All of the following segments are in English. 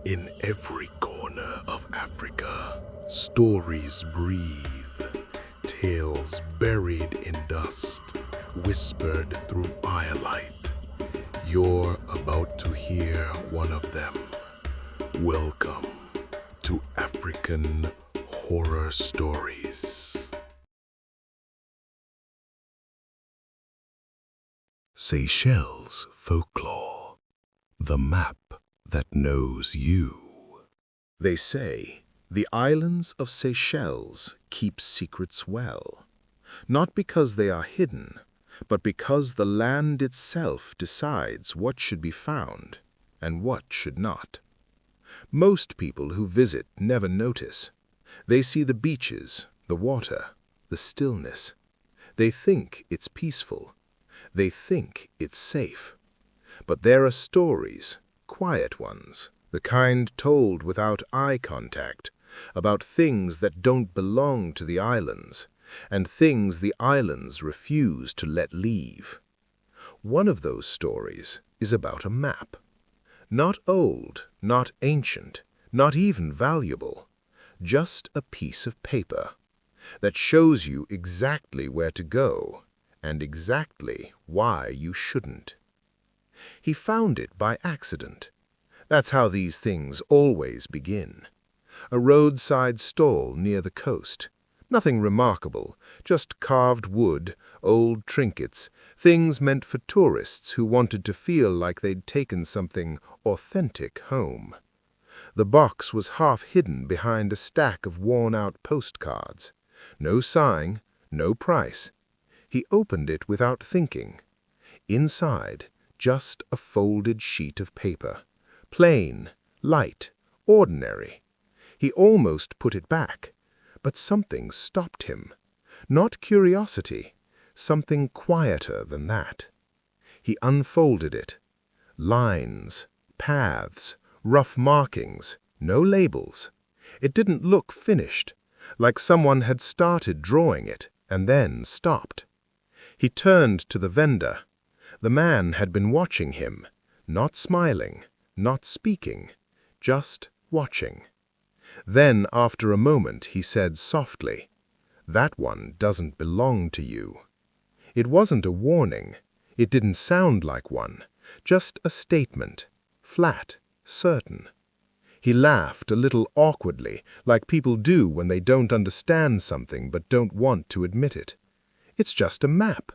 In every corner of Africa, stories breathe, tales buried in dust, whispered through firelight. You're about to hear one of them. Welcome to African Horror Stories. Seychelles Folklore, the map that knows you. They say the islands of Seychelles keep secrets well, not because they are hidden, but because the land itself decides what should be found and what should not. Most people who visit never notice. They see the beaches, the water, the stillness. They think it's peaceful. They think it's safe. But there are stories, quiet ones, the kind told without eye contact, about things that don't belong to the islands, and things the islands refuse to let leave. One of those stories is about a map. Not old, not ancient, not even valuable, just a piece of paper that shows you exactly where to go and exactly why you shouldn't. He found it by accident. That's how these things always begin. A roadside stall near the coast. Nothing remarkable, just carved wood, old trinkets, things meant for tourists who wanted to feel like they'd taken something authentic home. The box was half hidden behind a stack of worn-out postcards. No sign, no price. He opened it without thinking. Inside, just a folded sheet of paper. Plain, light, ordinary. He almost put it back, but something stopped him. Not curiosity, something quieter than that. He unfolded it. Lines, paths, rough markings, no labels. It didn't look finished, like someone had started drawing it and then stopped. He turned to the vendor. The man had been watching him, not smiling, not speaking, just watching. Then, after a moment, he said softly, "That one doesn't belong to you." It wasn't a warning. It didn't sound like one, just a statement, flat, certain. He laughed a little awkwardly, like people do when they don't understand something but don't want to admit it. "It's just a map."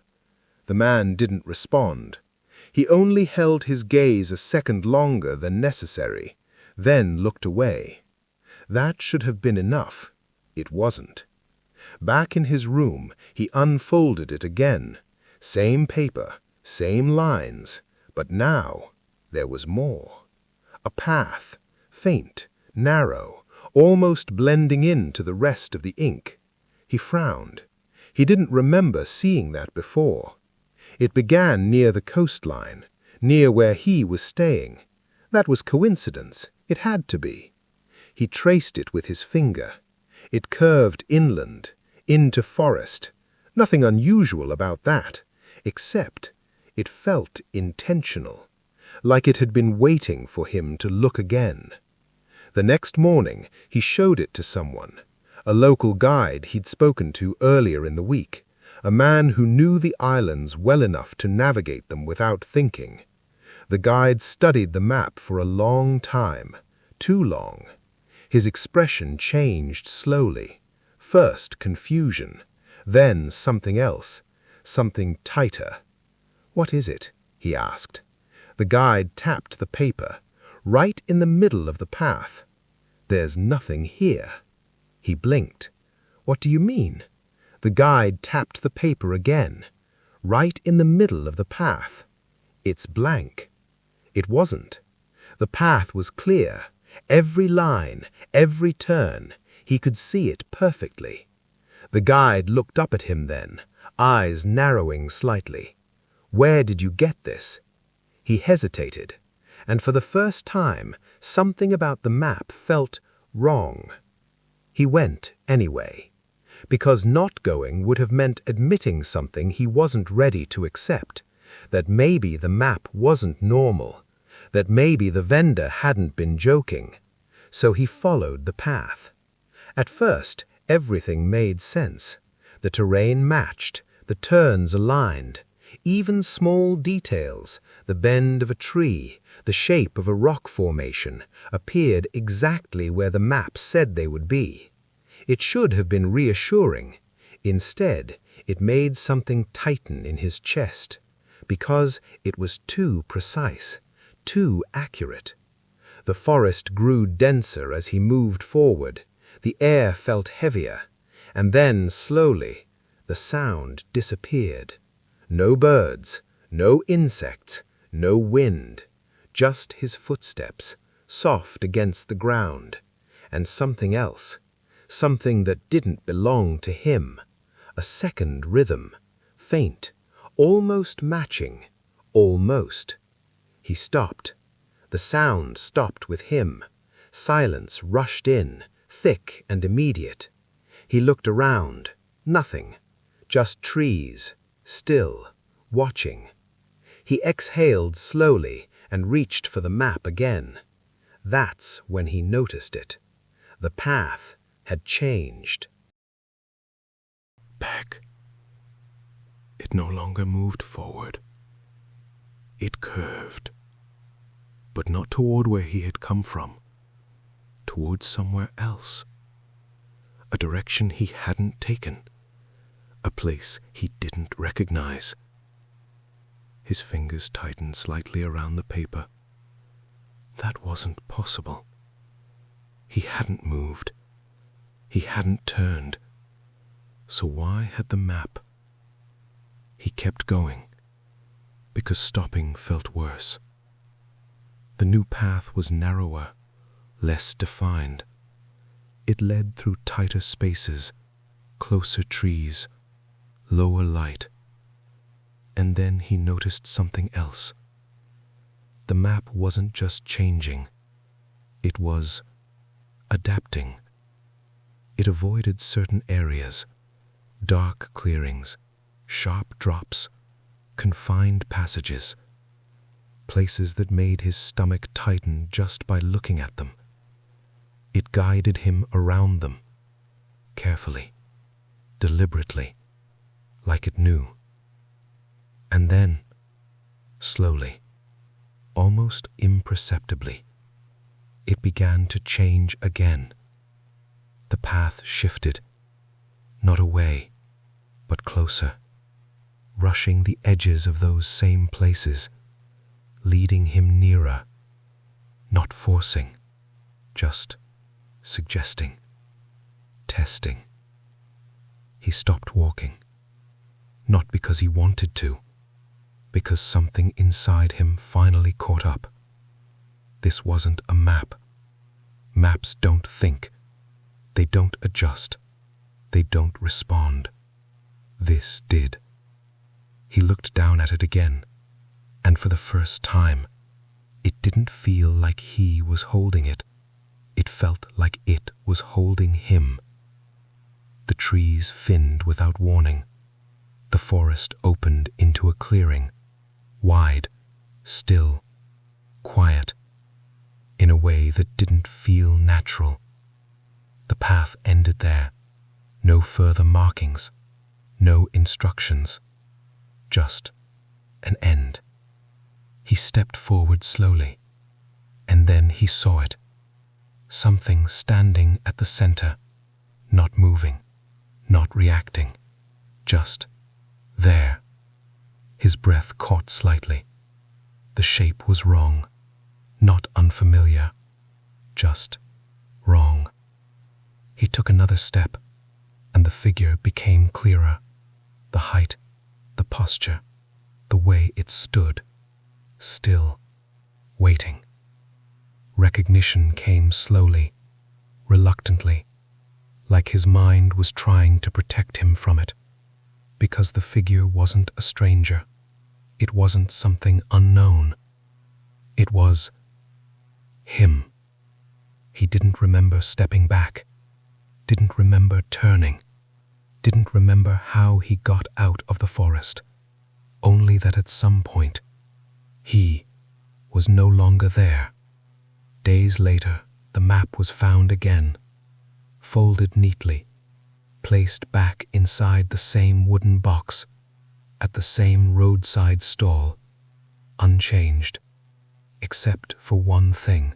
The man didn't respond. He only held his gaze a second longer than necessary, then looked away. That should have been enough. It wasn't. Back in his room, he unfolded it again. Same paper, same lines, but now there was more. A path, faint, narrow, almost blending into the rest of the ink. He frowned. He didn't remember seeing that before. It began near the coastline, near where he was staying. That was coincidence. It had to be. He traced it with his finger. It curved inland, into forest. Nothing unusual about that, except it felt intentional, like it had been waiting for him to look again. The next morning, he showed it to someone, a local guide he'd spoken to earlier in the week, a man who knew the islands well enough to navigate them without thinking. The guide studied the map for a long time, too long. His expression changed slowly. First confusion, then something else, something tighter. "What is it?" he asked. The guide tapped the paper, right in the middle of the path. "There's nothing here." He blinked. "What do you mean?" The guide tapped the paper again, right in the middle of the path. "It's blank." It wasn't. The path was clear. Every line, every turn, he could see it perfectly. The guide looked up at him then, eyes narrowing slightly. "Where did you get this?" He hesitated, and for the first time, something about the map felt wrong. He went anyway, because not going would have meant admitting something he wasn't ready to accept, that maybe the map wasn't normal, that maybe the vendor hadn't been joking. So he followed the path. At first, everything made sense. The terrain matched, the turns aligned. Even small details, the bend of a tree, the shape of a rock formation, appeared exactly where the map said they would be. It should have been reassuring. Instead, it made something tighten in his chest, because it was too precise, too accurate. The forest grew denser as he moved forward. The air felt heavier, and then, slowly, the sound disappeared. No birds, no insects, no wind, just his footsteps, soft against the ground, and something else, something that didn't belong to him, a second rhythm, faint, almost matching, almost. He stopped. The sound stopped with him. Silence rushed in, thick and immediate. He looked around. Nothing. Just trees, still, watching. He exhaled slowly and reached for the map again. That's when he noticed it. The path had changed. Back. It no longer moved forward. It curved. But not toward where he had come from. Towards somewhere else. A direction he hadn't taken. A place he didn't recognize. His fingers tightened slightly around the paper. That wasn't possible. He hadn't moved. He hadn't turned. So why had the map? He kept going, because stopping felt worse. The new path was narrower, less defined. It led through tighter spaces, closer trees, lower light. And then he noticed something else. The map wasn't just changing. It was adapting. It avoided certain areas, dark clearings, sharp drops, confined passages, places that made his stomach tighten just by looking at them. It guided him around them, carefully, deliberately, like it knew. And then, slowly, almost imperceptibly, it began to change again. The path shifted, not away, but closer, rushing the edges of those same places, leading him nearer, not forcing, just suggesting, testing. He stopped walking, not because he wanted to, because something inside him finally caught up. This wasn't a map. Maps don't think. They don't adjust. They don't respond. This did. He looked down at it again, and for the first time, it didn't feel like he was holding it. It felt like it was holding him. The trees finned without warning. The forest opened into a clearing, wide, still, quiet, in a way that didn't feel natural. The path ended there. No further markings, no instructions, just an end. He stepped forward slowly, and then he saw it. Something standing at the center, not moving, not reacting, just there. His breath caught slightly. The shape was wrong, not unfamiliar, just wrong. He took another step, and the figure became clearer. The height, the posture, the way it stood, still, waiting. Recognition came slowly, reluctantly, like his mind was trying to protect him from it, because the figure wasn't a stranger. It wasn't something unknown. It was him. He didn't remember stepping back, didn't remember turning, didn't remember how he got out of the forest, only that at some point, he was no longer there. Days later, the map was found again, folded neatly, placed back inside the same wooden box, at the same roadside stall, unchanged, except for one thing: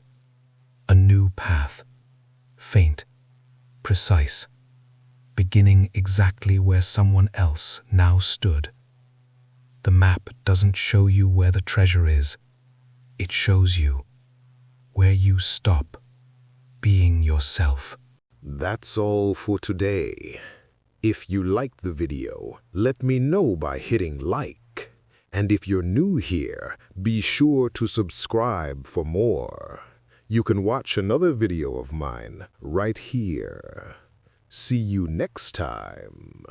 a new path, faint, precise, beginning exactly where someone else now stood. The map doesn't show you where the treasure is. It shows you where you stop being yourself. That's all for today. If you liked the video, let me know by hitting like. And if you're new here, be sure to subscribe for more. You can watch another video of mine right here. See you next time.